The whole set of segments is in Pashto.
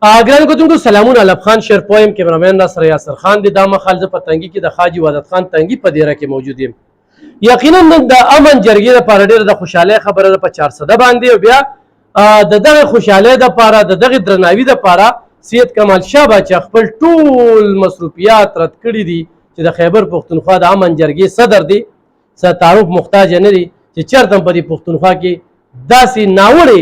ګران کتونکو سلامونه. علب خان شیر پویم کیمرامین ناصر یاسر خان دی. دا مخال زه په تنګي کې د حاجي وحدت خان تنګي په دیره کې موجود یم. یقینا نن د امن جرګې لپاره ډېره د خوشحالۍ خبره ده په 400 باندې، او بیا د دغه خوشحالۍ دپاره د دغه درناوي دپاره سید کمال شاه باچا خپل ټول مصروفیات رد کړي دي چې د خیبر پښتونخوا د امن جرګې صدر دی، څه تعارف محتاج نه دی چې چېرته هم په دې پښتونخوا کې داسې ناوړې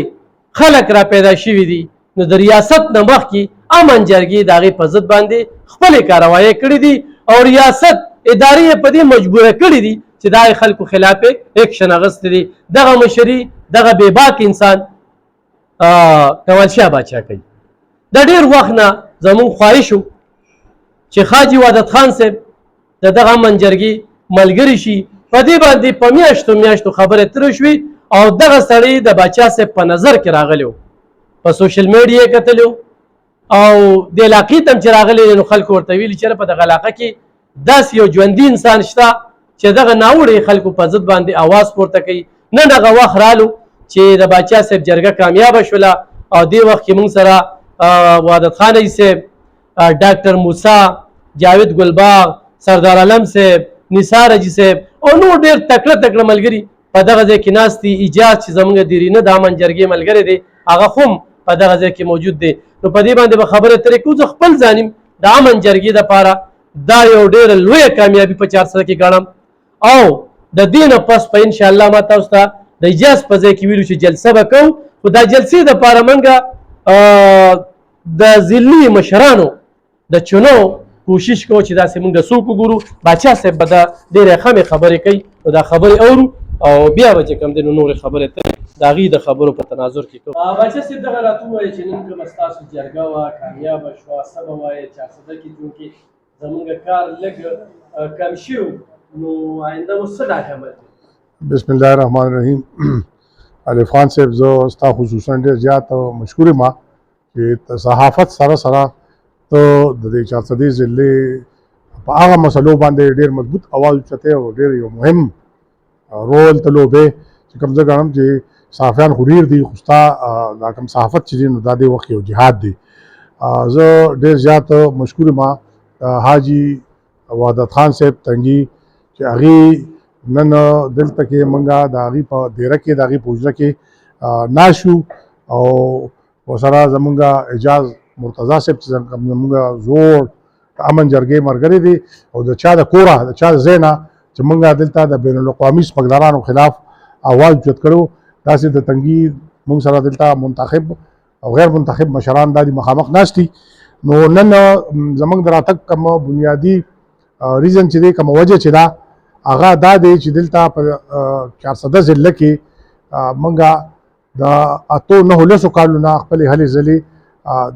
خلک را پیدا شوي دي. نو د ریاست نه مخکې امن جرګې د هغې په ضد باندې خپلې کاروایۍ کړي دي او ریاست ادارې یې په دې مجبوره کړي دي چې د هغې خلکو خلاف یې اکشن اخیستی دی. دغه مشري دغه بېباک انسان کمال شاه باچا کوي. د ډېر وخت نه زموږ خواهش و چې حاجي وحدت خان صاحب د دغه امن جرګې ملګري شي. په دې باندې په میاشتو خبرې ترې شوې او دغه سړی د باچا صاحب په نظر کې راغلی و، په سوشل میډیا یې کتلی او د علاقې ته هم چې راغلی نو خلکو ورته ویلي چې په دغه علاقه کې داسې یو ژوندي انسان شته چې دغه ناوړې خلکو په ضد باندې اواز پورته کوي. نن هغه وخت رالو چې د باچا صاحب جرګه کامیابه شوله او دې وخت کې موږ سره وحدت خان صاحب، ډاکټر موسی، جاوید ګلباغ، سردار علم صاحب، نثار حاجي صاحب او نور ډېر تکړه ملګري په دغه ځای کې ناست دي. ایجاز چې زموږ د ریینه د امن جرګې ملګری دی هغه خو هم په دغه ځای کې موجود دی. نو په دې باندې به خبرې ترې کوو. زه خپل ځانیم د امن جرګې دپاره دا یو ډېره لویه کامیابي په 400 کې ګڼم او د دې نه پس په انشاءالله ما تاسو ته د ایجاز په ځای کې ویلو چې جلسه به کوو، خو دا جلسې دپاره موږ د ضلعي مشرانو د چونو کوشش کوو چې داسې موږ څوک وګورو. باچا صاحب به دا ډېرې خمې خبرې کوي نو دا خبرې اورو او بیا به چې کوم دی نو نورې خبرې ته د هغې د خبرو په تناظر کې کوو. باچا صاحب دغه راته ووایه چې نن کومه ستاسو جرګه وه کامیابه شوه، څه به وایې 400 کې چونکې زموږ کار لږ کم شوي نو آینده مو څه ډاډ عمل دی؟ بسم الله الرحمن الرحیم. الف خان صاحب زه ستا خصوصا ډېر زیات مشکور یم چې صحافت سره ته د دې 400 ضلعې په هغه مسلو باندې ډېر مضبوط اواز اوچتی او ډېر یو مهم رول ته لوبې چې کوم زه ګڼم چې صحافیان خو ډېر دي خو ستا دا کوم صحافت چې دی نو دا دې وخت یو جهاد دی. زه ډېر زیات مشکور یم حاجي وحدت خان صاحب تنګي چې هغې نن دلته کې موږ د هغې په دیره کې د هغې په حجره کې ناست شو او ورسره زموږ اعجاز مرتضی صاحب چې زموږ زوړ امن جرګې ملګری دی او د چا د کوره د چا د ځای نه چې موږ دلته د بین الاقوامي سمګلرانو خلاف اواز اوچت کړو. داسې د تنګي موږ سره دلته منتخب او غیر منتخب مشران دا دي مخامخ ناست دي. نو نن زموږ د راتګ کوم بنیادي ریزن چې دی کومه وجه چې دا هغه دا دی چې دلته په 400 ضلع کې موږ د 8-9 کالو نه خپلې هلې ځلې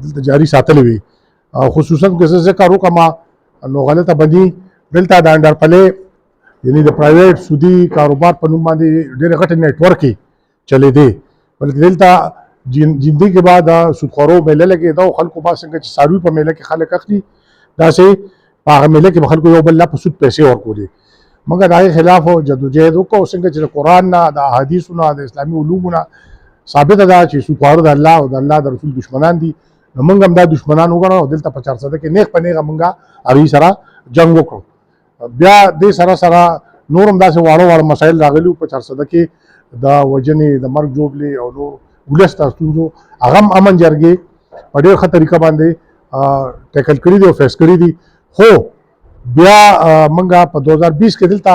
دلته جاري ساتلې وي. خصوصا که زه ذکر وکړم نو غلطه بندي دلته د انډرپلې یعنی د پرایویټ سودي کاروبار په نوم باندې ډېرې غټې نیټورک چلېدې، بلکې دلته جندي کې بعد سودخورو میله لګېده او خلکو با څنګه چې څاروي په میله کې خلک اخلي داسې په هغه میله کې به خلکو یو بل په سود پیسې ورکولې. موږ د هغې خلاف جدوجهد وکړو څنګه چې د قرآن نه د احادیثو نه د اسلامي علومو نه ثابته ده چې سودخواره د الله او د الله د رسول دشمنان دي. نو موږ هم دا دشمنان وګڼو او دلته په 400 کې نیغ په نیغه موږ هغوی سره جنګ وکړو. بیا دې سره نور هم داسې واړه مسایل راغلي په 400 کې د وژنې د مرګ ژوبلې او نور ولس ته ستونزو هغه هم امن جرګې په ډېر ښه طریقه باندې ټیکل کړي دي او فیس کړي دي. خو بیا موږ په 2020 کې دلته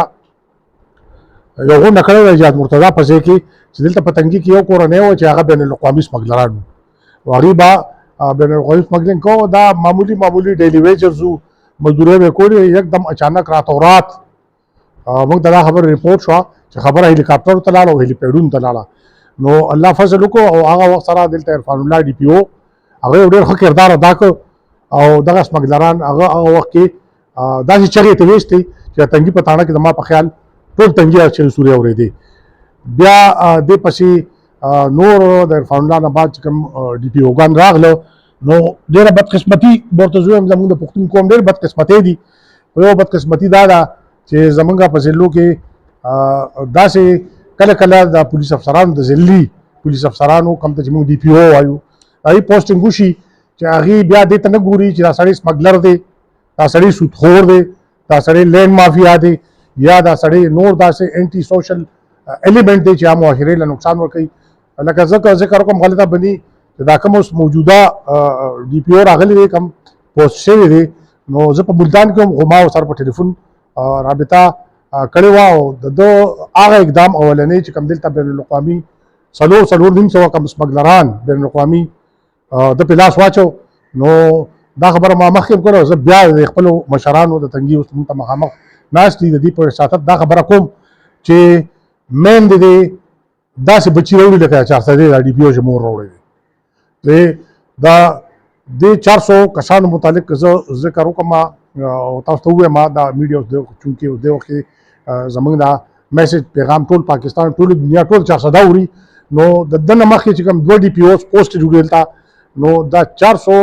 یو غونډه کړې وه ایجاد مرتضی په ځای کې چې دلته په تنګي کې یو کورنۍ وه چې هغه بین الاقوامي سمګلران وو او هغوی به بین الاقوامي سمګلینګ کوو. دا معمولي ډیلی ویجرز وو، مزدورۍ به یې کولې. یکدم اچانک راتو رات موږ ته دا خبره ریپورټ شوه چې خبره هلیکاپټرو ته لاړه او هلیپیډونو ته لاړه. نو الله فضل وکړو او هغه وخت سره دلته عرفان الله ډي پي او هغه یو ډېر ښه کردار ادا کړ او دغه سمګلران هغه وخت کې داسې چغې ته ویستې چې تنګي په تاڼه کې زما په خیال ټول تنګي چې سورې اورېدې. بیا دې پسې نور د عرفان الله نه بعد چې کوم ډي پي اوګان راغله نو ډېره بدقسمتي ورته زه وایم زموږ د پښتون قوم ډېر بدقسمتۍ دي. یو بدقسمتي دا ده چې زموږ په ضلعو کې داسې کله د پولیس افسرانو د ضلعي پولیس افسرانو کوم ته چې موږ ډي پي او وایو هغوی پوسټینګ وشي چې هغې بیا دې ته نه ګوري چې دا سړی سمګلر دی، دا سړی سودخور دی، دا سړی لینډ مافیا دی، یا دا سړی نور داسې انټي سوشل ایلیمنٹ دی چې هغه معاشرې له نقصان ورکوي. لکه زه ذکر کوم غلطه بني چې دا کوم اوس موجوده ډي پي او راغلی دی، کوم پوسټ شوی دی، نو زه په ملتان کې هم ما ورسره په ټلیفون رابطه کړې وه او د ده هغه اقدام اولنی چې کوم دلته بین الاقوامي څلور نیم سوه کوم سمګلران بین الاقوامي د پې لاس واچو، نو دا خبره ما مخکې هم کړې، زه بیا د خپلو مشرانو د تنګي اوس مونږ ته مخامخ ناست دي، د دې په وساطت دا خبره کوم چې میندې دې داسې بچي راوړي لکه 400 دا ډي پي او چې مور راوړی دی. دا د 400 کسانو متعلق زه ذکر وکړم او تاسو ته ووایم دا میډیا چونکې اوس دې وخت کې زموږ دا میسج پیغام ټول پاکستان ټول دنیا ټول 400 اوري، نو د ده نه مخکې چې کوم 2 ډي پي اوس پوسټ جوړېدل تا، نو دا 400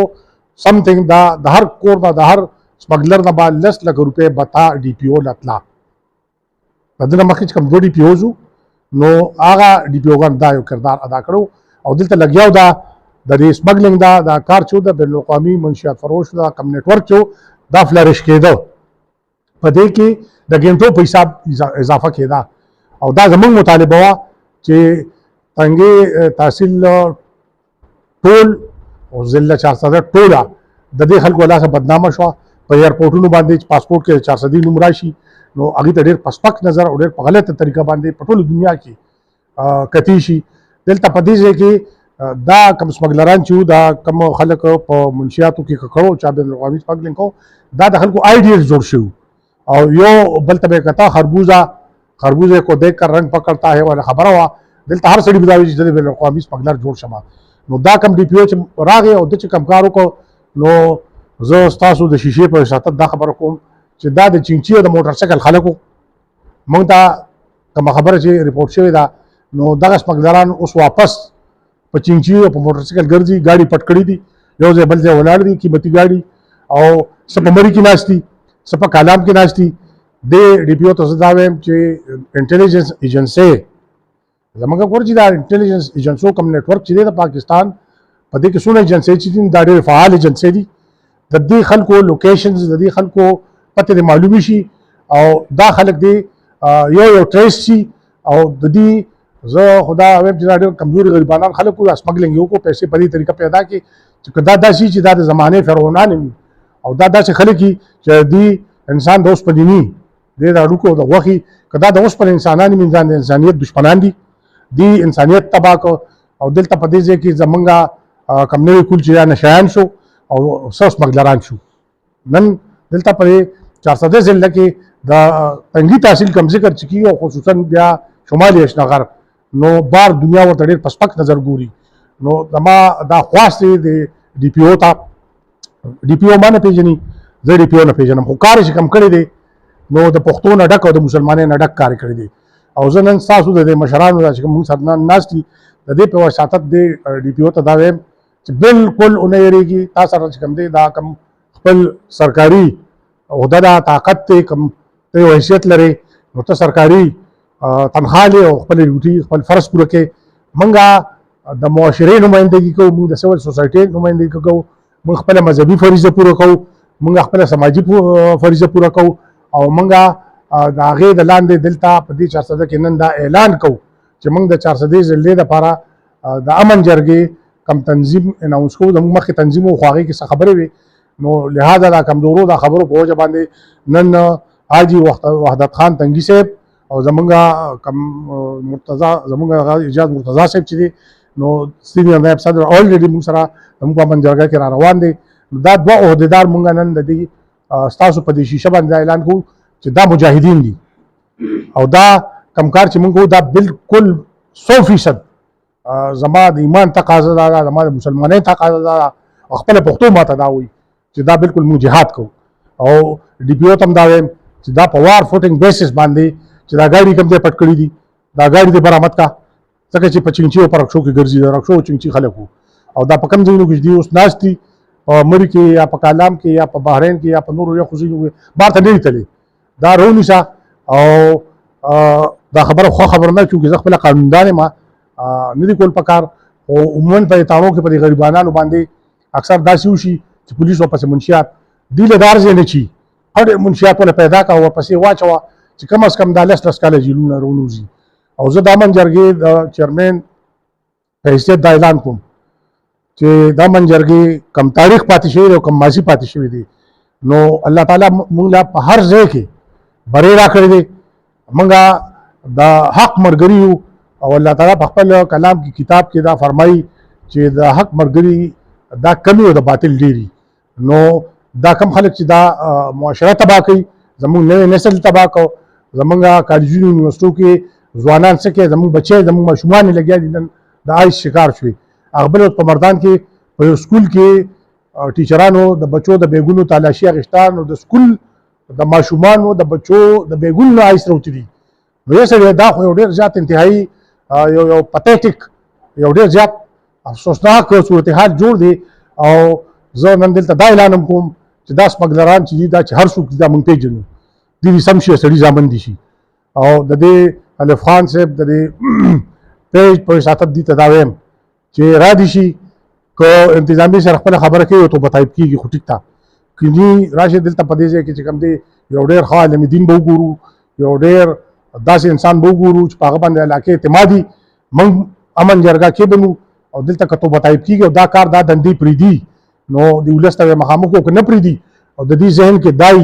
سمثینګ دا د هر کور نه د هر سمګلر نه به 10 لک روپۍ به تا ډي پي او لتلا، د ده نه مخکې چې کوم 2 ډي پي اوز نو هغه ډي پي اوګان دا یو کردار ادا کړو او دلته لګیاو دا د دې سمګلینګ دا کار چې د بین الاقوامي منشیات فروش دا کم نیټورک چې دا فلریش کېده، په دې کې د ګنټو په حساب اضافه کېده او دا زموږ مطالبه وه چې تنګي تحصیل ټول او ضلع 400 ټوله د دې خلکو لاسه بدنامه شوه، په ایرپورټونو باندې چې پاسپورټ کې 400 نوم راشي نو هغې ته ډېر په سپک نظر او ډېر په غلطه طریقه باندې په ټوله دنیا کې کتي شي. دلته په دې ځای کې دا کم سمګلران چې دا کم خلک په منشیاتو کې ککړو چا بین الاقوامي سمګلینګ کو، دا د خلکو آئیډیز جوړ شوي او یو بل ته به یې کتا خربوزه کو دیکھ کر رنگ پکڑتا ہے والا خبره وه، دلته هر سړي به دا وایي چې د بین الاقوامي سمګلر جوړ شمه. نو دا کم ډي پي او چې راغی او د چې کم کار وکړو، نو زه ستاسو د شیشې په وساطت دا خبره کوم چې دا د چینچي او د موټر سایکل خلکو موږ ته کومه خبره چې ریپورټ شوې ده، نو دغه سمګلران اوس واپس په چینچي او په موټر سایکل ګرځي، ګاډي پټ کړي دي، یو ځای بل ځای ولاړ دي قیمتي ګاډي او څه په مري کې ناست دي څه په کالام کې ناست دي. د ډي پي او ته زه دا وایم چې انټیلیجنس ایجنسۍ زموږ کور چې دا انټیلیجنس ایجنسو کوم نیټورک چې دی د پاکستان په دې کې څونه ایجنسۍ چې دي دا ډېرې فعال ایجنسۍ دي، د دې خلکو لوکیشنز د دې خلکو پته دې معلومي شي او دا خلک دې یو ټریس شي او د دې زه خدا وایم چې دا ډېر کمزوري غریبانان خلک وو سمګلینګ یو کو پیسې په دې طریقه پیدا کړي چې دا داسې چې دا د زمانې فرعونان وي او دا داسې خلک چې دې انسان د اوسپنې د هډوکو د غوښې که دا د اوسپنې انسانان انسان د انسانیت دشمنان دي، دی انسانیت تباه کو او دلته په دې ځای کې زمونږ کم نوی کول چې دا نشیان شو او څه سمګلران شو. نن دلته په 400 ضلع کې د تنګي تحصیل کم ذکر چې کېږي او خصوصا بیا شمالي اشنغر نو بار دنیا ورته ډېر په سپک نظر ګوري. نو زما دا خواست دی د ډي پي او ته، ډي پي او ما نه پېژني، زه ډي پي او نه پېژنم، خو کار یې چې کم کړی دی نو د پښتو نه ډک او د مسلمانۍ نه ډک کار یې کړی دی او زه نن ستاسو د دې مشرانو دا چې موږ سره ناست دي د دې په وساطت د ډي پي او ته دا وایم چې بالکل ونه یېرېږي، تا سره چې کوم دی دا کم خپل سرکاري عہده ده، طاقت دی، کوم ته یو حیثیت لرې نو ته سرکاري تنخوا لې او خپل ډیوټي خپل فرض پوره کړې. موږ د معاشرې نمایندګي کوو، موږ د سیول سوسایټۍ نمایندګي کوو، موږ خپله مذهبي فریضه پوره کوو، موږ خپله سماجي فریضه پوره کوو او موږ د هغې د لاندې دلته په دې 400 کې نن دا اعلان کوو چې موږ د 400 ضلعې دپاره د امن جرګې کم تنظیم اناونس کوو. زموږ مخکې تنظیم و خو هغې کې څه خبرې وې نو لہذا دا کمزورو دا خبرو په وجه باندې نن حاجي وحدت خان تنګي صاحب او زمونږ کم مرتضی زمونږ اجاز مرتضی صاحب چې دی نو سینیئر نائب صدر الریډي موږ سره زموږ په امن جرګه کې را روان دی. دا دوه عہدیدار موږ نن د دې ستاسو په دې شیشه باندې اعلان کوو چې دا مجاهدین دي او دا کمکار چې موږ دا بالکل 100% زما د ایمان تقاضا ده، زما د مسلمانۍ تقاضا ده او خپله پښتو ماته دا وایي چې دا بالکل موږ جهاد کوو او ډي پي او ته هم دا وایم چې دا په وار فوټینګ بیسس باندې چې دا ګاډي کوم ځای پټ کړي دي دا ګاډي دې برآمد کا، ځکه چې په چینچي او په رکشو کې ګرځي، د رکشو او چینچي خلک وو او دا په کوم ځایونو کې دي اوس ناست دي مری کې یا په کالام کې یا په بحرین کې یا په نورو یخو ځایونو کې بار ته نه دي تللي، دا رونیسه او دا خبره خو خبر نه چونکې زه خپله قانوندان یم نه دي کول پکار خو عموما په تاڼو کې په دې غریبانانو باندې اکثر داسې وشي چې پولیس ورپسې منشیات دې له دار ځای نه چي هر منشیات ورله پیدا کړه ورپسې واچوه چې کم از کم دا 10 کاله جیلونه رونوځي. او زه د امن جرګې د چیرمین په حیثیت دا اعلان کوم چې د امن جرګې کم تاریخ پاتې شوی دی او کم ماضي پاتې شوی دی نو الله تعالی موږ لا په هر ځای کې بری راکړی دی. موږ د حق ملګري یو او الله تعالی په خپل کلام کې کتاب کې دا فرمایي چې د حق ملګري دا کمی او د باطل ډېري. نو دا کم خلک چې دا معاشره تباه کوي زموږ نوی نسل تباه کو زموږ کالجونو یونیورسټو کې ځوانان څه کوي زموږ بچی زموږ ماشومان یې لګیا دي نن د آیس شکار شوي. هغه بل په مردان کې په یو سکول کې ټیچرانو د بچو د بیګونو تالاشي اخیستان او د سکول د ماشومانو د بچو د بیګونو آیس راوتلي. نو یې سړی دا خو یو ډېر زیات انتهایي یو پتیټک یو ډېر زیات افسوسناک صورتحال جوړ دی. او زه نن دلته دا اعلان کوم چې دا سمګلران چې دي دا چې هر څوک دا مونږ پېژنو دوی سم شي سړي زامن دي شي. او د دې الف خان صاحب د دې پیج په ساتت دي ته دا وایم چې را دي شي که انتظامي سره خپل خبره کوي او توبه طیب کېږي خو ټیک ته کینی راشي دلته په دې ځای کې چې کوم دی یو ډېر ښه عالم دین به وګورو یو ډېر داسې انسان به وګورو چې په هغه باندې علاقې اعتمادي موږ امن جرګه کې بنو او دلته که توبه طیب کېږي او دا کار دا دندې پرېږدي نو د ولس ته مخامخ وکړو که نه پرېږدي او د دې ذهن کې دای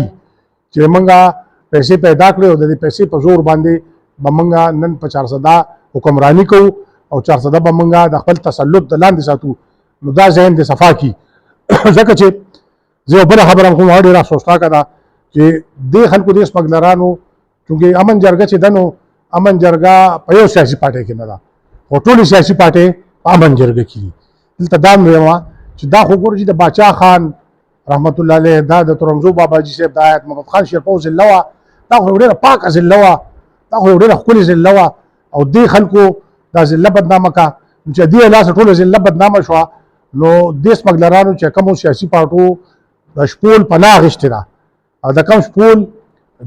چې موږ پیسې پیدا کړې او د دې پیسې په زور باندې به موږ نن په 400 حکمرانی کوو او 400 به موږ د خپل تسلط د لاندې ساتو نو دا ذهن دې صفا کړي. ځکه چې زه یو بله خبره هم کوم هغه ډېره افسوسناکه ده چې دې خلکو دې سمګلرانو چونکې امن جرګه چې ده نو امن جرګه په یو سیاسي پارټۍ کې نه ده خو ټولې سیاسي پارټۍ په امن جرګه کې دي. دلته دا هم وایم چې دا خو ګوره چې د باچا خان رحمت الله علیه دا د ترنګزو باباجي صاحب د آیت محمد خان شیرپو ضلع وه دا خو یو ډېره پاکه ضلع وه دا خو یو ډېره ښکلې ضلع وه او دې خلکو دا ضلع بدنامه کړه چې دې لاسه ټوله ضلع بدنامه شوه نو دې سمګلرانو چې کومو سیاسي پارټو د شپول پناه اخیستې ده او د کوم شپول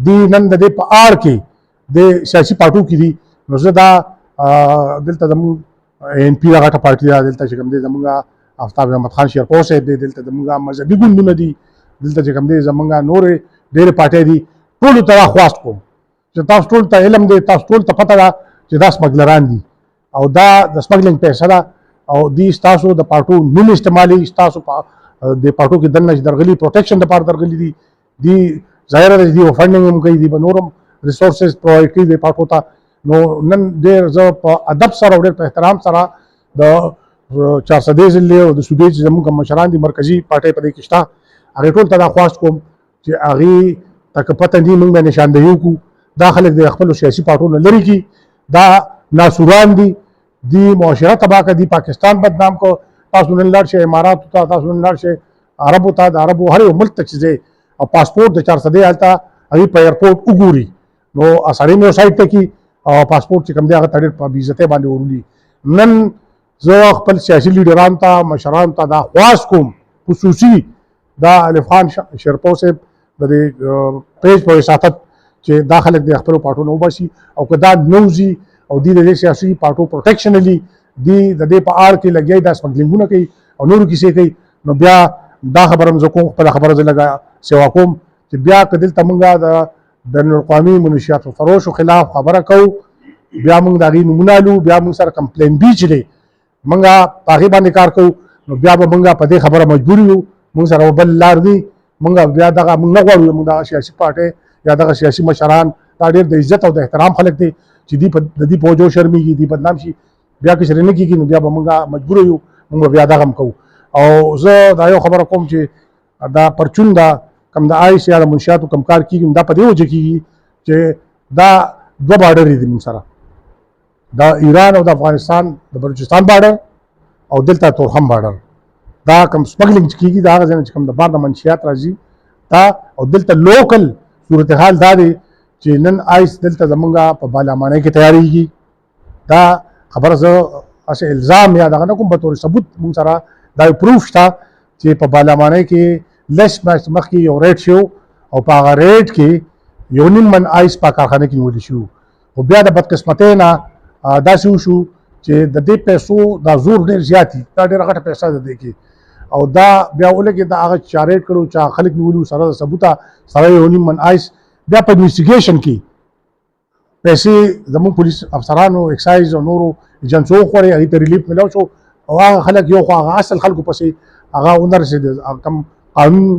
دي نن د دې په اړ کې د سیاسي پارټو کې دي نو زه دا دلته زموږ ان پي غټه پارټي ده دلته چې کوم دی زموږ آفتاب احمد خان شیرپو صاحب دی دلته زموږ مذهبي ګوندونه دي دلته چې کوم دی زموږ نورې ډېرې پارټۍ دي ټولو ته دا خواست کوم چې تاسو ټول ته علم دی تاسو ټول ته پته ده چې دا سمګلران دي او دا د سمګلینګ پیسه ده او دی ستاسو د پارټو نوم استعمالي ستاسو د پارټو کې دننه چې درغلي پروټیکشن دپاره درغلي دي دی ظاهره ده چې دوی فنډینګ هم کوي دي به نور هم ریسورسز پرووایډ کوي دي پارټو ته. نو نن ډېر زه په ادب سره او ډېر په احترام سره د 400 ضلع او د صوبې چې زموږ مشران دي مرکزي پارټۍ په دې کې شته هغې ټول ته دا خواست کوم چې هغې ته که پته دي موږ به نشاندهي وکړو دا خلک د خپلو سیاسي پارټو نه لرې کړي دا ناسوران دي دی معاشره تباه کړه دی پاکستان بدنام کو تاسو نن لاړ شئ اماراتو ته تاسو نن لاړ شئ عربو ته د عربو هر یو ملک ته چې ځئ او پاسپورټ د 400 هلته هغې په ایرپورټ وګوري نو سړی مې یو سایډ ته کړي او پاسپورټ چې کوم دی هغه ته ډېر په بېعزتۍ باندې ورولي. نن زه خپل سیاسي لیډرانو ته مشرانو ته دا خواست کوم خصوصي دا الف خان شیرپو صاحب د دې پیج په وساطت چې دا خلک د خپلو پارټو نه وباسي او که دا نه وځي او دی د دې سیاسي پارټو پروټیکشنلی دی د دې په اړ کې لګیا دا سمګلینګونه کوي او نورو کیسې کوي نو بیا دا خبره هم زه کوم خپله خبره زه لږه سیوا کوم چې بیا که دلته موږ د بین الاقوامي منشیاتو فروشو خلاف خبره کوو بیا موږ د هغې نومونه الو بیا موږ سره کمپلین بي چې دی موږ په هغې باندې کار کوو نو بیا به موږ په دې خبره مجبور یو موږ سره بل لار دی موږ بیا دغه موږ نه غواړو موږ دغه سیاسي پارټۍ یا دغه سیاسي مشران دا ډېر د عزت او د احترام خلک دی چې دی د دې په وجو شرمېږي دی بدنام شي بیا که چېرې نه کېږي نو بیا به موږ مجبور یو موږ به بیا دغه هم کوو. او زه دا یو خبره کوم چې دا پرچون دا کم د آیس یا د منشیاتو کم کار کېږي دا په دې وجه کېږي چې دا 2 بارډرې دي موږ سره د ایران او د افغانستان د بلوچستان بارډر او دلته تورخم بارډر دا کم سمګلینګ چې کېږي د هغه ځای نه چې کوم د بار د منشیات راځي دا او دلته لوکل صورتحال دا دی چې نن آیس دلته زمونږ په بالاامانۍ کې تیارېږي دا خبره زه هسې الزام یا دغه نه کوم په طور ثبوت مونږ سره دا یو پروف شته چې په بالاامانۍ کې لس میاشتې مخکې یو ریډ شو او په هغه ریډ کې 1.5 من آیس په کارخانه کې نیولی شو خو بیا د بدقسمتۍ نه داسې وشو چې د دې پیسو دا زور ډېر زیات دي دا ډېره غټه پیسه ده دې کې او دا بیا ولګي دا هغه چارې کړو چې خلک نیولو سره ثبوته سره یو نیم من آیس بیا په انویسټیګیشن کې پیسې زموږ پولیس افسرانو اکسایز او نورو ایجنسو خوري هغې ته ریلیف ملاو شو او هغه خلک یو خو هغه اصل خلکو پسې هغه ونه رسېدل کم قانون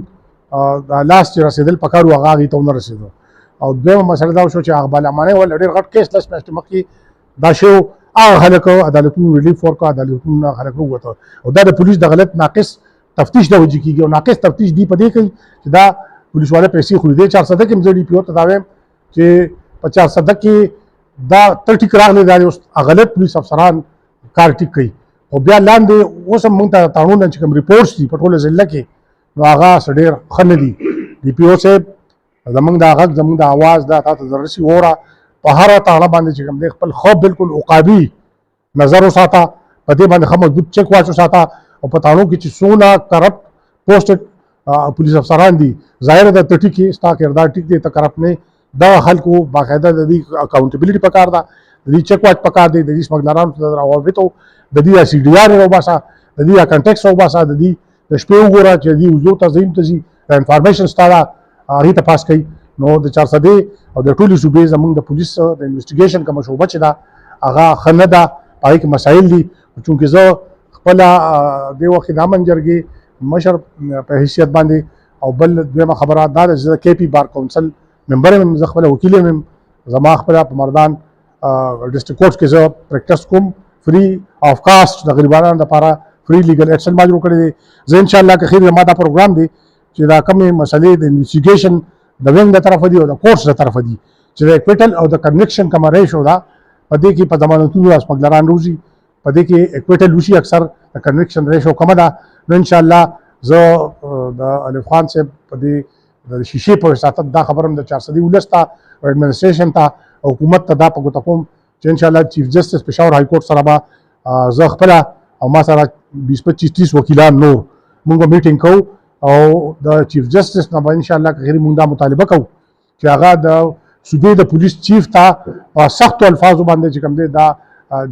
لاس چې رسېدل پکار و هغه هغې ته ونه رسېدو او دویمه مسله دا شو چې هغه بالامانۍ ول ډېر غټ کیس لس میاشتې مخکې دا شو هغه خلک عدالتونو ریلیف ورکړه عدالتونو خلک ووتل او دا د پولیس د غلط ناقص تفتیش نه وجې کېږي او ناقص تفتیش دی په دې کوي چې دا پولیس والا پیسې خوري دی 400 کې زه ډي پي او ته دا وایم چې په 400 کې دا تر ټیک راغلی دا اوس غلط پولیس افسران کار ټیک کوي او بیا لاندې اوس هم موږ ته قانون چې کوم ریپورټس دي په ټوله ضلع کې نو هغه ډېر ښه نه دي ډي پي او صاحب زموږ دا غږ زموږ د اواز دا تا ته رسي وره په هره تاړه باندې چې کوم دی خپل خوب بالکل عقابي نظر وساته په دې باندې ښه مضبوط چیک واچ وساته او په تاړو کې چې څونه کرپټ پوسټډ پولیس افسران دي ظاهر ده ته ټیک ستا کردار ټیک دی ته کرپټ نه دا خلکو باقاعده د دې اکاونټیبلټي پکار ده د دې چیک واچ پکار دی د دې سمګلرانو سره راوبېتو د دې سی ډي آر وباسه د دې کنټیکس وباسه د دې د شپې وګوره چې دې وزو ته زین ته زی انفارمیشن ستاره هغې ته پاس کوي نو د 400 او د ټولې صوبې زموږ د پولیس د انویسټیګیشن کومه شعبه چې ده هغه ښه نه ده په هغې کې مسایل دي چونکې زه خپله دې وخت د امن جرګې مشر په حیثیت باندې او بل دویمه خبره دا ده چې زه کے پي بار کونسل ممبر یم زه خپله وکیل یم زما خپله په مردان ډسټرکټ کورټس کې زه پریکټس کوم فری آف کاسټ د غریبانو لپاره فری لیګل ایکشن ما جوړ کړی دی زه انشاءالله که خیر ما دا پروګرام دی چې دا کومې مسلې د انویسټیګیشن د وینګ د طرفه دي او د کورټس د طرفه دي چې د اکویټل او د کنویکشن کومه ریشو ده په دې کې په ضمانتونو سمګلران روزي په دې کې اکویټل وشي اکثر د کنویکشن ریشو کمه ده نو انشاءالله زه د الف خان صاحب په دې د شیشې په وساتت دا خبره هم د 400 ولس ته او ایډمنسټریشن ته حکومت ته دا په ګوته کوم چې انشاءالله چیف جسټس پېښور های کورټ سره به زه خپله او ما سره 20-25-30 وکیلان نور موږ میټینګ کوو او د چیف جسټس نه به انشاءالله که غیر موږ دا مطالبه کوو چې هغه د صوبې د پولیس چیف ته په سختو الفاظو باندې چې کوم دی دا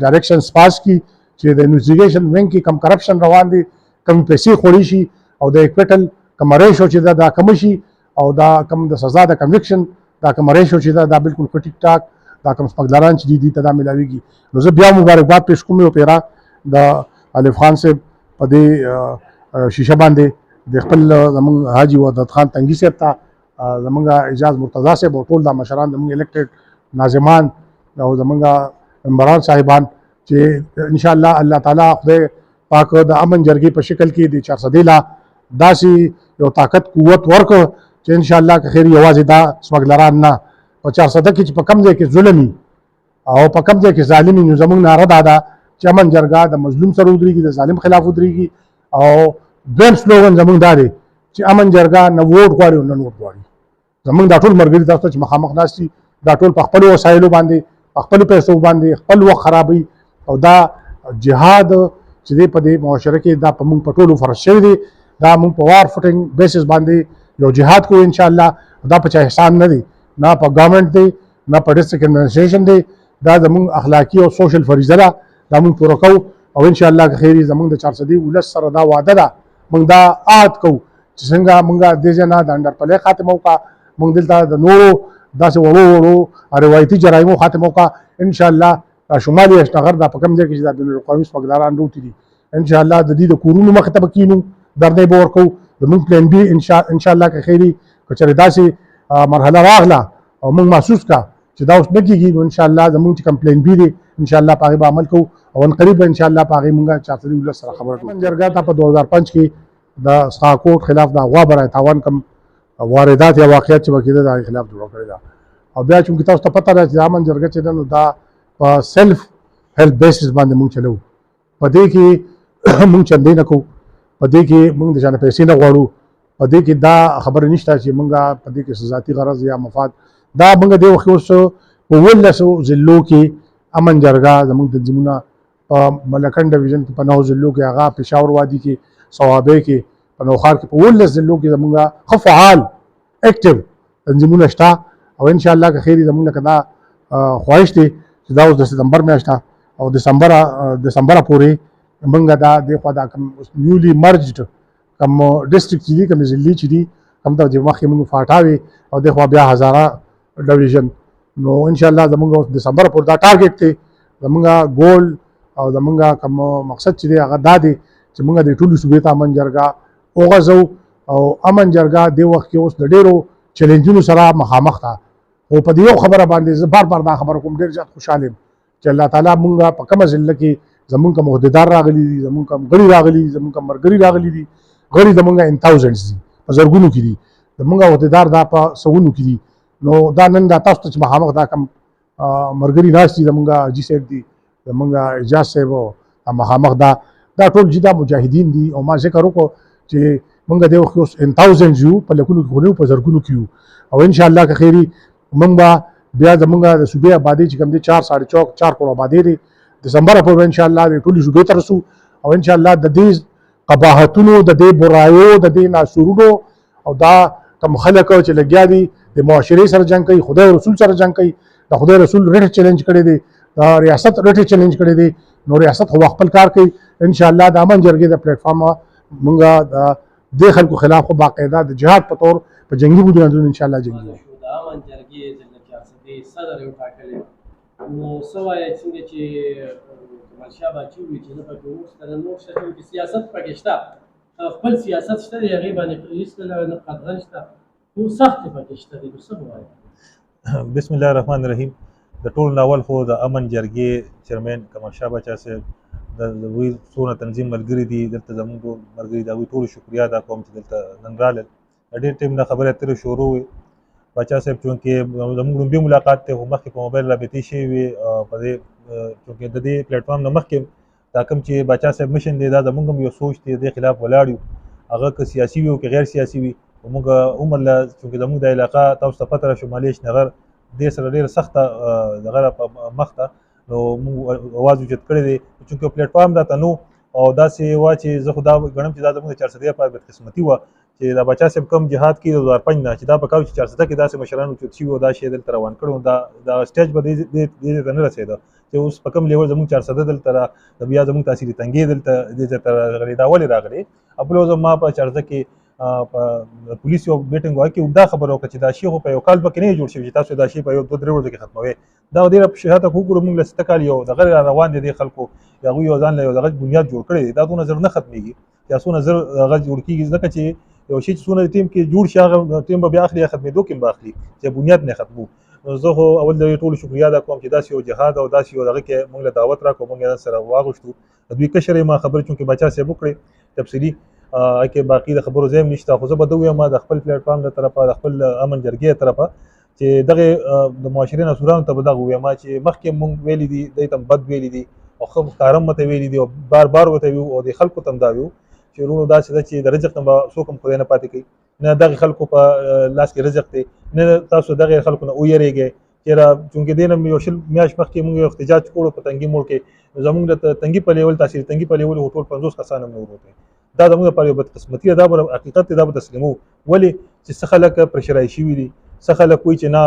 ډایرکشنز پاس کړي چې د انویسټیګیشن وینګ کې کم کرپشن روان دي کم پیسې خوړې شي او د اکویټل کم ریشو چې دا کم شي او دا کم د سزا د کنویکشن دا کم ریشو چې دا بالکل ټیک ټاک دا کم سپګلران چې دي ته دا ملاویږي نو زه بیا مبارکباد پیش کوم او پیرا د الف خان صاحب په دې شیشه باندې د خپل زموږ حاجی وحدت خان تنگی صاحب ته زموږ اعجاز مرتضی صاحب او ټول د مشران زموږ الیکټډ ناظمان او زموږ ممبران صاحبان چې انشاءالله الله تعالی خدای پاک د امن جرګې په شکل کې د 400 لا داسې یو طاقت قوت ورکړ چې انشاءالله که خیر یوازې دا سمګلران نه په 400 کې چې په کم ځای کې ظلمي او په کم ځای کې ظالمي نو زموږ ناره دا ده چې امن جرګه د مظلوم سره ودرېږي د ظالم خلاف ودرېږي او دویم سلوګن زموږ دا دی چې امن جرګه نه ووټ غواړي او نه نوټ غواړي زموږ دا ټول ملګري تاسو چې مخامخ ناست دي دا ټول په خپلو وسایلو باندې په خپلو پیسو باندې خپل وخت خرابوي او دا جهاد چې دی په دې معاشره کې دا په موږ په ټولو فرض شوی دی دا موږ په وار فوټینګ بیسس باندې یو جهاد کوو انشاءالله دا په چا احسان نه دی نه په ګورنمنټ دی نه په ډسټرکټ ایڈمنسټریشن دی دا زموږ اخلاقي او سوشل فریضه ده دا موږ پوره کوو او انشاءالله که خیر زموږ د 400 ولس سره دا وعده ده موږ دا عهد کوو چې څنګه موږ دې ځای نه د انډرپلې خاتمه وکړه موږ دلته د نورو داسې وړو روایتي جرایمو خاتمه وکړه انشاءالله شمالي اشنغر دا په کوم ځای کې چې د بین الاقوامي سمګلران روتي دي انشاءالله د دې د کورونو مخې ته به کینو درنې به ورکوو زموږ پلان بي انشاءالله که خیري که چېرې داسې مرحله راغله او موږ محسوس کړه چې دا اوس نه کېږي نو انشاءالله زموږ چې کوم پلان بي دی انشاءالله په هغې به عمل کوو او عنقریب به انشاءالله په هغې موږ 400 ولس سره خبره کوو جرګه ته په 2005 کې د سخاکوټ خلاف د غوا برای تاوان کم واردات یا واقعیت چې به کېده د هغې خلاف جوړه کړې ده او بیا چونکې تاسو ته پته ده چې د امن جرګه چې ده نو دا په سیلف هیلپ بیسس باندې موږ چلو په دې کې موږ چندې نه کوو په دې کې موږ د چا نه پیسې نه غواړو په دې کې دا خبره نشته چې موږ په دې کې ذاتي غرض یا مفاد دا موږ دې وخت اوس په 1900 ضلعو کې امن جرګه زموږ تنظیمونه په ملکن ډویژن کې په 9 ضلعو کې هغه پېښور وادي کې صوابۍ کې په نوخار کې په 19 ضلعو کې زموږ ښه فعال اکټیو تنظیمونه شته او انشاءالله که خیر زموږ لکه دا خواهش دی چې دا اوس د ستمبر میاشت او دسمبر پورې موږ دا دغه دا کوم نیولی مرجډ کم ډسټریکټ چې دي کوم ضلعي چې دي کوم ته چې مخکې موږ فاټاوي او دغه بیا هزاره ډویژن نو ان شاء الله زموږ دسمبر پورې دا ټارګټ دی زموږ ګول او زموږ کوم مقصد چې دی هغه دا دی چې موږ د ټولو صوبې ته امن جرګه وغځو او امن جرګه د وخت کې اوس د ډېرو چیلنجونو سره مخامخ ده او په دې یو خبره باندې زه بار بار دا خبره کوم ډېر زیات خوشحاله یم چې الله تعالی موږ په کومه ضلع کې زموږ کوم عہدیدار راغلي دي زموږ کوم غړي راغلي دي زموږ کوم مرګري راغلي دي غړي زموږ ان تاوزنډز دي په زرګونو کې دي زموږ عہدیدار دا په سوونو کې دي نو دا نن دا تاسو ته چې مخامخ دا کوم مرګري ناست دي زموږ حاجي صاحب دي زموږ اعجاز صاحب او مخامخ دا ټول چې دا مجاهدین دي او ما ذکر وکړو چې موږ د وخت اوس ان تاوزنډز یو په لکونو کې خو نه په زرګونو کې یو او ان شاء الله که خیري موږ به بیا زموږ د صوبې آبادي چې کوم دي 4 کروڑ آبادي دی دسمبر پورې ان شاء الله د ټولې صوبې ته رسو او ان شاء الله د دې قباحتونو د دې برایو د دې ناسورونو او دا کوم خلک چې لګیا دي د معاشرې سره جنګ کوي خدای رسول سره جنګ کوي د خدای رسول ریټ چیلنج کړی دی د ریاست ریټ چیلنج کړی دی نو ریاست خو خپل کار کوي ان شاء الله د امن جرګې د پلیټ فارم موږ د خلکو خلاف خو باقاعده د جهاد په تور په جنگي بنیادونو ان شاء الله جنگي د امن جرګې د صدر یو ټاکلی نو څه وایي څنګه چې کمال شاه باچي وویل چې نه پکې اوس تر نور شته چې سیاست پکې شته خپل سیاست شته د هغې باندې هېڅکله نه قدغن شته خو سخت پکې شته دی نو څه به وایي بسم الله الرحمن الرحیم د ټول ناول خو د امن جرګې چیرمن کمال شاه باچا صاحب د دوی څونه تنظیم ملګري دي دلته زموږ ملګري د هغوی ټولو شکریا ادا کوم چې دلته نن رالل ډېر ټیم نه خبرې اترې شروع وې باچا صاحب چونکې زموږ لومبي ملاقات دی خو مخکې په موبایل رابطې شوې وې په دې چونکې د دې پلیټ فارم نه مخکې دا کوم چې باچا صاحب مشن دی دا زموږ هم یو سوچ دی د خلاف ولاړ یو هغه که سیاسي وي او که غیر سیاسي وي موږ عمر له چونکې زموږ د علاقه تاسو ته پته را شمالي شنغر دې سره ډېره سخته دغه مخ ته نو موږ اواز اوچت کړی دی چونکې پلیټ فارم راته نو او داسې وه چې زه خو دا ګڼم چې دا زموږ د 400 لپاره بدقسمتي وه چې دا باچا صاحب کم جهاد کې 2005 نه چې دا په کار چې 400 کې داسې مشران اوچت شوي او دا شی دلته روان کړی دا سټیج به دې ته نه رسېده چې اوس په کوم لیول زموږ 400 دلته د بیا زموږ تاثیري تنګې دلته دې ته راغلي دا ولې راغلي بل ما په 400 کې پولیس یو میټینګ وکړ دا خبره وکړه چې دا شی خو په یو کال پکې نه جوړ شوی چې تاسو دا شی په یو 2-3 ورځو کې ختموي دا ډیره شهادت وګورو موږ له 7 کال یو دغه روان دي خلکو هغوی یو ځان له یو دغه بنیاد جوړ کړی دا څو نظر نه ختميږي یا څو نظر هغه جوړ کیږي ځکه چې یو شی چې څونه ټیم کې جوړ شي هغه ټیم به بیا اخلي ختمېدو کې به اخلي چې بنیاد نه ختمو زه خو اول د ټولو شکریا ادا کوم چې داسې یو جهاد او داسې یو دغه کې موږ له دعوت راکړو موږ سره واغوښتو دوی کشر ما خبر چونکې بچا صاحب وکړي تفصیلی کې باقي د خبرو زم نشته خو زه به دوی ما د خپل پلیټ فارم له طرفه د خپل امن جرګې طرفه چې دغه د معاشرین اسورانو ته به دغه وایم چې مخکې مونږ ویلي دي د تم بد ویلي دي او خو کارم مته ویلي دي او بار بار وته وی او د خلکو تم دا ویو چې ورونو داسې ده چې د رزق نه څوک هم خدای نه پاتې کوي نه دغه خلکو په لاس کې رزق دی نه تاسو دغه خلکو نه ویریږئ چېرې چونکې دې نه یو شل میاشت مخکې مونږ یو احتجاج کړو په تنګي موړ کې زموږ د تنګي په لیول تاثیر تنګي په لیول ټول 50 کسان هم نه وروته دا زموږ لپاره یو بدقسمتي ده دا حقیقت دا به تسلیمو ولې چې څه خلک پرشرای شوي دي څه خلک کوي چې نه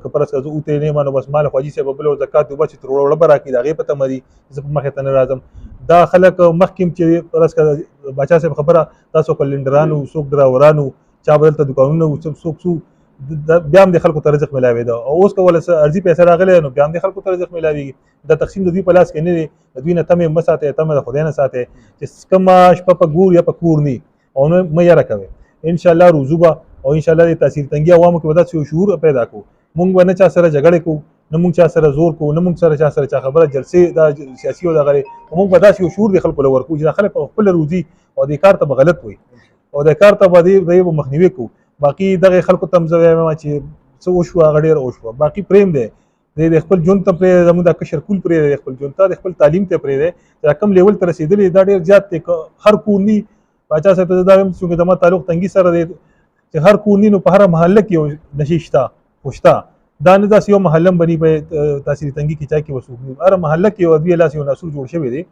که پرس که زه اوتې نه یم نو بس مال خواجي صاحب بل زکات وبه چې تر وړه به راکړي د هغې په تمه دي زه په مخې ته نه راځم دا خلک مخکې چې پرس که باچا صاحب خبره تاسو کلنډرانو څوک ډراورانو چا به دلته دوکانونه څوک بیا هم د خلکو ته رزق میلاوېده او اوس که ول ارضي پیسې راغلی نو بیا هم د خلکو ته رزق میلاوېږي دا تقسیم د دوی په لاس کې نه دی د دوی نه تمې مه ساتئ تمه د خدای نه ساتئ چې کومه شپه په ګور یا په کور نی او نه مه یره کوئ انشاءالله روزو به او انشاءالله د تاثیر تنګي عوامو کې به داسې یو شعور پیدا کړو مونږ به نه چا سره جګړې کوو نه مونږ چا سره زور کوو نه مونږ سره چا سره چا خبره جلسې دا سیاسي او دغه مونږ به داسې یو شعور د خلکو له ورکوو چې دا خلک په خپله روزي او د کار ته به غلط وي او د کار ته به د مخنیوي کوو باقي دغه خلکو ته هم زه وایم چې څه وشوه هغه ډېره وشوه باقي پرېم دی د خپل ژوند ته پرېږدی زموږ دا کشر کول پرېږدی د خپل ژوند ته د خپل تعلیم ته پرېږدی چې دا کم لیول ته رسېدلی دا ډېر زیات دی هر کورني باچا صاحب ته دا وایم چونکې زما تعلق تنګي سره دی چې هر کورني نو په هره محله کې یو نشي شته خو شته دا نه داسې یو محله هم بني په تاثیري تنګي کې چا کې وسوق هره محله کې یو دوی لاس یو ناسور جوړ شوی دی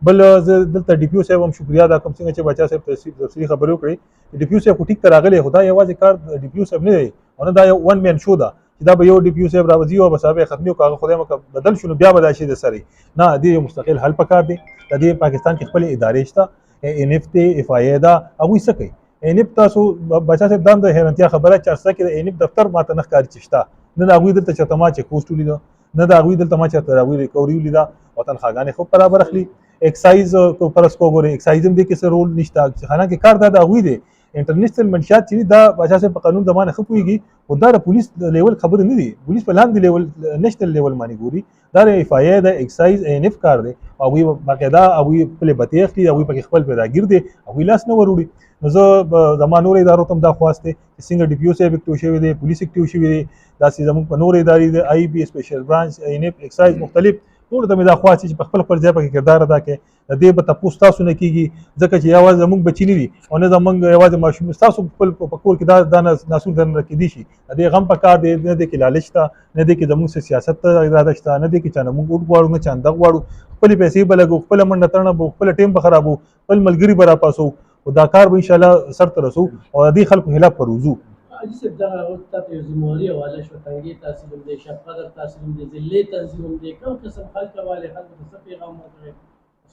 بل زه دلته ډي پي او صاحب هم شکریا ادا کوم څنګه چې باچا صاحب تفصیلي خبرې وکړې ډي پي او صاحب خو ټیک ته راغلی خو دا یوازې کار ډي پي او صاحب نه دی او نه دا یو ون مین شو ده چې دا به یو ډي پي او صاحب راوځي او به صاحب ختمي او کاغه خدای مکه بدل شنو بیا به دا شي د سره نه دې مستقل حل پکار دی د دې پاکستان کې خپل ادارې شته ان اف ته اف آی دا هغوی څه کوي ان اف تاسو بچا صاحب دام د حیرانتیا خبره چرسته کې ان اف دفتر ماته نه ښکاري چې شته نه د هغوی دلته چېرته ما چیک پوسټ ولیده نه د هغوی دلته ما چېرته د هغوی ریکوري ولیده او تنخواګانې خو برابر اخلي اکسایز کو پرس کو ګوري اکسایز هم دې کې څه رول نشته حالانکه کار دا د هغوی دی انټرنیشنل منشیات چې دا بچا صاحب په قانون زمانه ښه پوهېږي خو دا د پولیس لیول خبره نه دي پولیس په لاندې لیول نیشنل لیول باندې ګوري دا د اف آی د اکسایز ان اف کار دی او هغوی باقاعده هغوی خپلې بتې اخلي هغوی پکې خپل پیداګیر دی هغوی لاس نه ور وړي نو زه زما نورو ادارو ته هم دا خواست دی چې څنګه ډي پي او صاحب اکټیو شوی دی پولیس اکټیو شوی دی داسې زموږ په نورو ادارې د آی بي سپیشل برانچ ان اف اکسایز مختلف ټولو ته مې دا خواست چې په خپل ځای پکې کردار ادا کړي د دې به تپوس تاسو نه کېږي ځکه چې یوازې زموږ بچي نه دي او نه زموږ یوازې ماشوم ستاسو خپل په کور کې دا ناسور درنه کېدی شي د دې غم په کار دی نه دی کې لالچ شته نه دی کې زموږ سیاست ته اراده شته نه دی کې چا نه موږ ووټ غواړو نه چانده غواړو خپلې پیسې به لګو خپله منډه تړنه به خپله ټیم به خرابو خپل ملګري به راپاسو او دا کار به انشاءالله سر ته رسو او د دې خلکو خلاف به وځو حاجي صاحب دغه ورته یو ذمواري حواله شوه تنګي تحصیل هم دی شب قدر تحصیل هم دی ضلعي تنظیم هم دی کوم قسم خلک حوالې خلکو ته څه پیغام ورکوي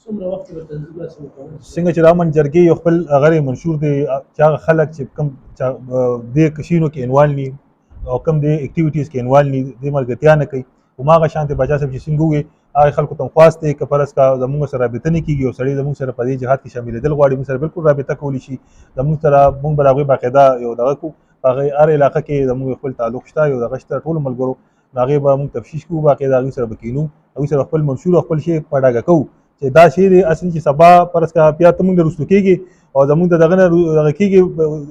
څومره وخت به تنظیم رسم کوي څنګه چې رامن جرګې یو خپل هغه منشور دی چې هغه خلک چې کوم د کشینو کې انوال ني او کوم د اکټیویټیز کې انوال ني د ملګرتیا نه کوي او ماغه شانته بچا صاحب چې څنګه وي هغه خلکو ته خواست دی که فرض کا زموږ سره رابطه نه کیږي او سړی زموږ سره په دې جهاد کې شاملېدل غواړي موږ سره بالکل رابطه کولی شي زموږ سره موږ به هغوی باقاعده یو دغه کوو هغه هر علاقه کې زموږ خپل تعلق شته یو دغه شته ټولو ملګرو هغې به موږ تفتیش کوو باقاعده هغوی سره به کینو هغوی سره خپل منشور او خپل شی په ډاګه کوو چې دا شی دی اصلي چې سبا فرض کا بیا ته موږ نه رسلو کېږي او زموږ د دغه نه دغه کېږي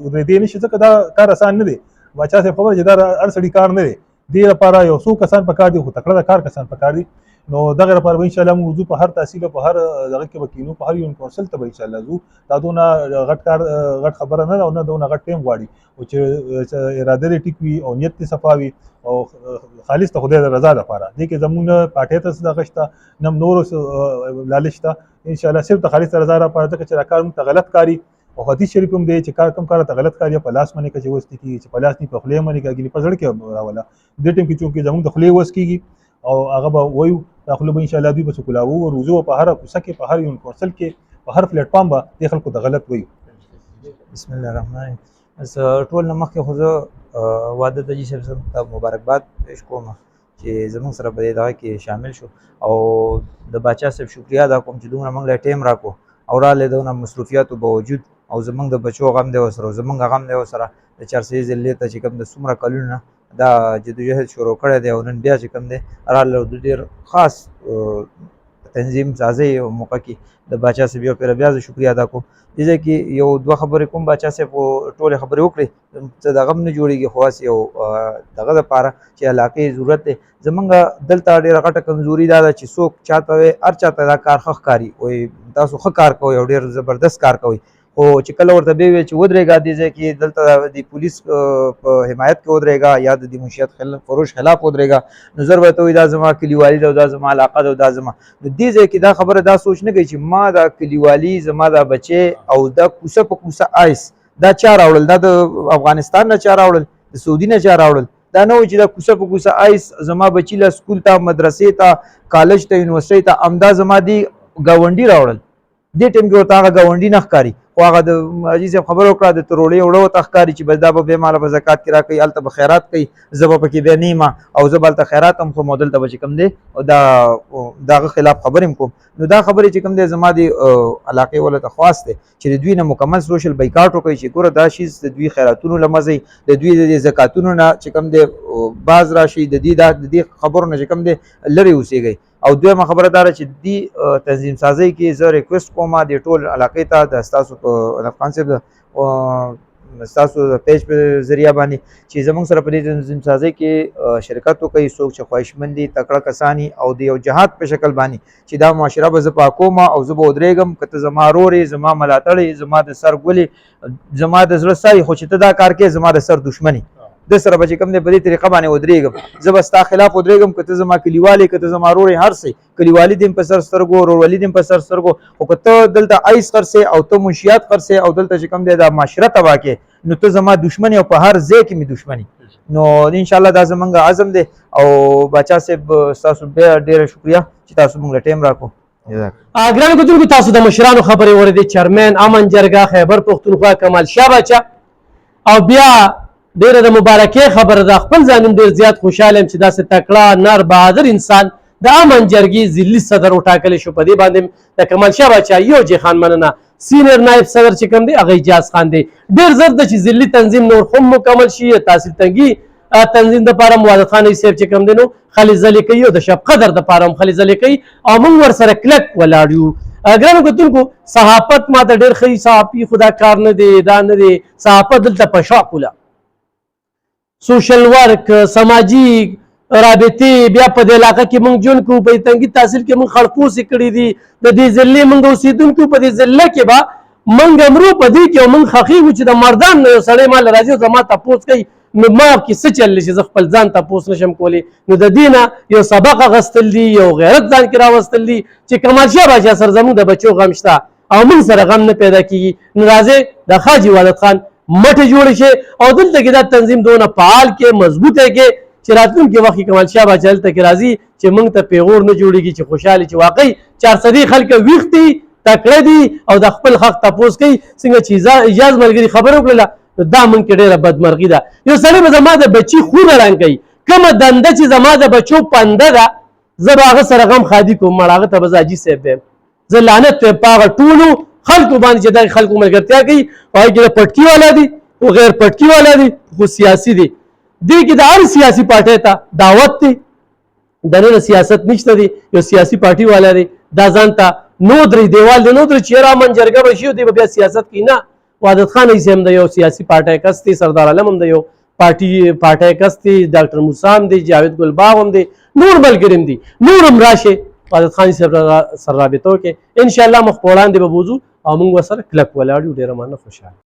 ورېدی نه شي ځکه دا کار اسان نه دی باچا صاحب خبره چې دا هر سړي کار نه دی دې لپاره یو څو کسان پکار دي خو تکړه د کار کسان پکار دي نو دغه لپاره به انشاءالله موږ ورځو په هر تحصیل او په هر دغه کې به کینو په هر یون کونسل ته به انشاءالله ځو دا دونه غټ کار غټ خبره نه ده او نه دونه غټ ټیم غواړي او چې اراده دې ټیک وي او نیت دې صفا وي او خالص ته خدای د رضا لپاره دې کې زموږ نه پاټۍ ته دغه شته نه نورو لالچ ته انشاءالله صرف د خالص رضا لپاره ځکه چې دا کار موږ ته غلط کاري او حدیث شریف هم دی چې کار کم کار ته غلط کار یا په لاس باندې چې وس کېږي چې په لاس نه په خولې باندې کېږي په زړه کې راولا دې ټیم کې چې زموږ د خولې وس کېږي او هغه به وایو دا خو به انشاءالله دوی به سکولاو او روزو په هر کوڅه کې په هر یون کونسل کې په هر پلیټ فارم به د خلکو د غلط وایو بسم الله الرحمن الرحیم ټول نه مخکې خو زه واده د جی صاحب ته مبارکباد پیش کوم چې زموږ سره په دې دغه کې شامل شو او د باچا صاحب شکریا ادا کوم چې دومره موږ له ټیم راکو او راله دونه مصروفیاتو باوجود او زمونږ د بچو غم دی ورسره زمونږ غم دی ورسره د چارسي ضلع ته چې کوم د څومره کلونه دا جدوجهد شروع کړی دی او نن بیا چې کوم دی راله د ډېر خاص تنظیم سازۍ موقع کې د باچا صاحب یو پیر بیا زه شکریا ادا کوم دې ځای کې یو دوه خبرې کوم باچا صاحب ټولې خبرې وکړې څه د غم نه جوړېږي خو هسې یو دغه دپاره چې علاقې ضرورت دی زمونږ دلته ډېره غټه کمزوري دا ده چې څوک چاته وایي هر چاته دا کار ښه ښکاري وایي تاسو ښه کار کوئ او ډېر زبردست کار کوئ خو چې کله ورته بیا وایي چې ودرېږه دې ځای کې دلته د پولیس په حمایت کې ودرېږه یا د منشیات فروش خلاف ودرېږه نو زه ورته وایي دا زما کلیوالي ده او دا زما علاقه ده او دا زما نو دې ځای کې دا خبره دا سوچ نه کوي چې ما دا کلیوالي زما دا بچی او دا کوڅه په کوڅه آیس دا چا راوړل دا د افغانستان نه چا راوړل د سعودي نه چا راوړل دا نه و چې دا کوڅه په کوڅه آیس زما بچي له سکول ته مدرسې ته کالج ته یونیورسټۍ ته همدا زما دی ګاونډي راوړل دې ټیم کې ورته هغه ګاونډي نه ښکاري خو هغه د حاجي صاحب خبره وکړه د تروړې وړه ورته ښکاري چې بس دا به بیا ماله به زکات کې راکوي هلته به خیرات کوي زه به پکې بیا نه یم او زه به هلته خیرات هم کوم او دلته به چې کوم دی دا د هغه خلاف خبرې هم کوم نو دا خبرې چې کوم دی زما د علاقې والا ته خواست دی چې د دوی نه مکمل سوشل بایکاټ وکړي چې ګوره دا شیز د دوی خیراتونو له مزه د دوی د زکاتونو نه چې کوم دی باز راشي د دې خبرو نه چې کوم دی لرې اوسېږئ او دویمه خبره دا ده چې دې تنظیم سازۍ کې زه ریکویسټ کوم د ټول علاقې ته د ستاسو په افغان صاحب ستاسو د پیج په ذریعه باندې چې زموږ سره په دې تنظیم سازۍ کې شرکت وکړي څوک چې خواهشمند دي تکړه کسان او د یو جهاد په شکل باندې چې دا معاشره به زه پاکوم او زه به ودرېږم که ته زما ورور یې زما ملاتړ زما د سر ګلې زما د زړه سا خو چې ته دا کار کوې زما د سر دښمن د سره به چې کوم دی په دې طریقه باندې ودرېږم زه به ستا خلاف ودرېږم که ته زما کلیوالې که ته زما ورور یې هر څه کلیوالي دې په سر سترګو ورورولي دې په سر سترګو خو که ته دلته آیس خرڅې او ته منشیات خرڅې او دلته چې کوم دی دا معاشره تباه کې نو ته زما دښمن او په هر ځای کې مې دښمني نو انشاءالله دا زمونږ عزم دی او باچا صاحب ستاسو بیا ډېره شکریه چې تاسو موږ له ټایم راکړو ګرانو کتونکو تاسو د مشرانو خبرې واورېدې چیرمین امن جرګه خیبر پښتونخوا کمال شاه باچا او بیا ډېره د مبارکۍ خبره ده خپل ځان هم ډېر زیات خوشحاله یم چې داسې تکړه نر بهادر انسان د امن جرګې ضلعي صدر وټاکلی شو په دې باندې د کمال شاه باچا یو جې خان مننه سینیر نایب صدر چې کوم دی هغه اجاز خان دی ډېر زر ده چې ضلعي تنظیم نور هم مکمل شي تحصیل تنګي تنظیم دپاره هم وحدت خان صاحب چې کوم دی نو خلې ځلې کوي او د شب قدر دپاره هم خلې ځلې کوي او موږ ورسره کلک ولاړ یو ګرانو کتونکو صحافت ما ته ډېر ښه صحافي خو دا کار نه دی دا نه دی صحافت دلته په شوق وله سوشل ورک سماجي رابطې بیا په دې علاقه کې موږ ژوند کوو په تنګي تحصیل کې موږ خړپوسې کړي دي د دې ضلع موږ اوسېدونکو په دې ضلع کې به موږ امرو په دې کې موږ خښېږو چې د مردان نه یو سړی ما له راځي او زما تپوس کوي نو ما کې څه چل چې زه خپل ځان تپوس نشم کولی نو د دې نه یو سبق اخیستل دي یو غیرت ځان کې راوستل دي چې کمال شاه باچا سره زموږ د بچو غم شته او موږ سره غم نه پیدا کېږي نو راځئ د حاجي وحدت خان مټې جوړې شي او دلته کې دا تنظیم دونه فعال کې مضبوطه کې چې راتلونکي وخت کې کمال شاه باچا دلته کې راځي چې موږ ته پیغور نه جوړېږي چې خوشحالي چې واقعي 400 خلک ویښ دي تکړه دي او د خپل حق تپوس کوي څنګه چې اجاز ملګري خبره وکړله دا مونږ کې ډېره بدمرغي ده یو سړی به زما د بچي خونه ړنګ کوي کومه دنده چې زما د بچو پنده ده زه به هغه سره غم خادي کوم مړ هغه ته به زه حاجي صاحب ویم زه لعنت وایم په هغه ټولو خلکو باندې چې دغه خلکو ملګرتیا کوي په هغې کې د پټکي والا دي او غیر پټکي والا دي خو سیاسي دي دې کې د هر سیاسي پارټۍ ته دعوت دی دننه سیاست نشته دی یو سیاسي پارټي والا دی دا ځان ته نودري دیوال دی نودري چې یاره امن جرګه به شي او دی به بیا سیاست کوي نه وحدت خان ایسي هم د یو سیاسي پارټۍ کس دی سردار عالم هم د یو پارټۍ کس دی ډاکټر موسی هم دی جاوید ګلباغ هم دی نور ملګري هم دي نور هم راشي وحدت خان صاحب سره رابطه وکړي انشاءالله مخ په وړاندې به بوځو او موږ ورسره کلک ولاړ یو ډېره مننه خوشحاله